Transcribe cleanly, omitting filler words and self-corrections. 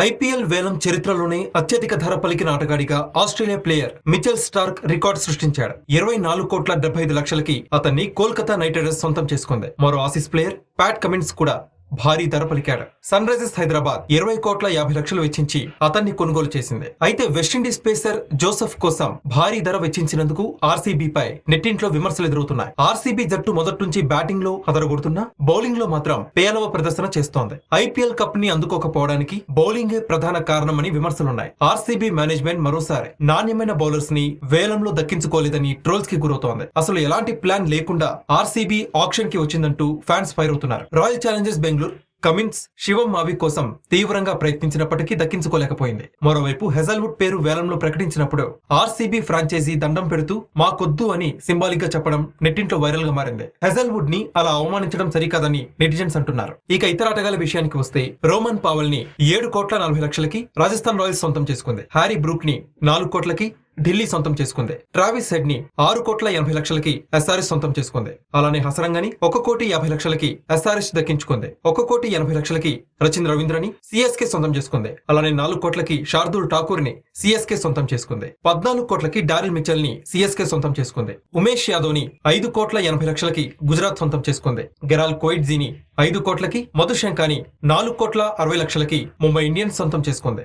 IPL వేలం చరిత్రలోనే అత్యధిక ధర పలికిన ఆటగాడిగా Australia player Mitchell Starc record సృష్టించాడు. 24,75,00,000కి అతన్ని కోల్కతా నైట్ రైడర్స్ సొంతం చేసుకుంది. మరో ఆసీస్ ప్లేయర్ ప్యాట్ కమిన్స్ కూడా భారీ ధర పలికాడు. సన్ రైజర్స్ హైదరాబాద్ 20,50,00,000 వెచ్చించి అతన్ని కొనుగోలు చేసింది. అయితే వెస్టిండీస్ పేసర్ జోసెఫ్ కోసం భారీ ధర వెచ్చించినందుకు ఆర్సీబీపై నెట్టింట్లో విమర్శలు ఎదురవుతున్నాయి. ఆర్సీబీ జట్టు మొదటి నుంచి బ్యాటింగ్ లో అదరగొడుతున్నా బౌలింగ్ లో మాత్రం పేలవ ప్రదర్శన చేస్తోంది. ఐపీఎల్ కప్ ని అందుకోకపోవడానికి బౌలింగే ప్రధాన కారణమని విమర్శలున్నాయి. ఆర్సీబీ మేనేజ్మెంట్ మరోసారి నాణ్యమైన బౌలర్స్ ని వేలంలో దక్కించుకోలేదని ట్రోల్స్ కి గురవుతోంది. అసలు ఎలాంటి ప్లాన్ లేకుండా ఆర్సీబీ ఆక్షన్ కి వచ్చిందంటూ ఫ్యాన్స్ ఫైర్ అవుతున్నారు. రాయల్ ఛాలెంజర్స్ బెంగళూరు కమిన్స్ శివం మావి కోసం తీవ్రంగా ప్రయత్నించినప్పటికీ దక్కించుకోలేకపోయింది. మరోవైపు హెజల్వుడ్ పేరు వేలంలో ప్రకటించినప్పుడు ఆర్సీబీ ఫ్రాంచైజీ దండం పెడుతూ మాకొద్దు అని సింబాలిక్ గా చెప్పడం నెట్టింట్లో వైరల్ గా మారింది. హెజల్వుడ్ ని అలా అవమానించడం సరికాదని నెటిజన్స్ అంటున్నారు. ఇక ఇతర ఆటగాళ్ల విషయానికి వస్తే రోమన్ పావెల్ ని 7,40,00,000కి రాజస్థాన్ రాయల్స్ సొంతం చేసుకుంది. హ్యారీ బ్రూక్ ని 4 కోట్లకి ఢిల్లీ సొంతం చేసుకుంది. ట్రావిస్ హెడ్ ని 6,80,00,000కి ఎస్ఆర్ఎస్ సొంతం చేసుకుంది. అలానే హసరంగని 1,50,00,000కి ఎస్ఆర్ఎస్ దక్కించుకుంది. 1,80,00,000కి రచిన్ రవీంద్రని సిఎస్కే సొంతం చేసుకుంది. అలానే 4 కోట్లకి శార్దూల్ ఠాకూర్ ని సిఎస్కే సొంతం చేసుకుంది. 14 కోట్లకి డారిల్ మిచెల్ ని సిఎస్కే సొంతం చేసుకుంది. ఉమేష్ యాదవ్ ని 5,80,00,000కి గుజరాత్ సొంతం చేసుకుంది. గెరాల్ కోయిట్జీని 5 కోట్లకి, మధుశంకాని 4,60,00,000కి ముంబై ఇండియన్స్ సొంతం చేసుకుంది.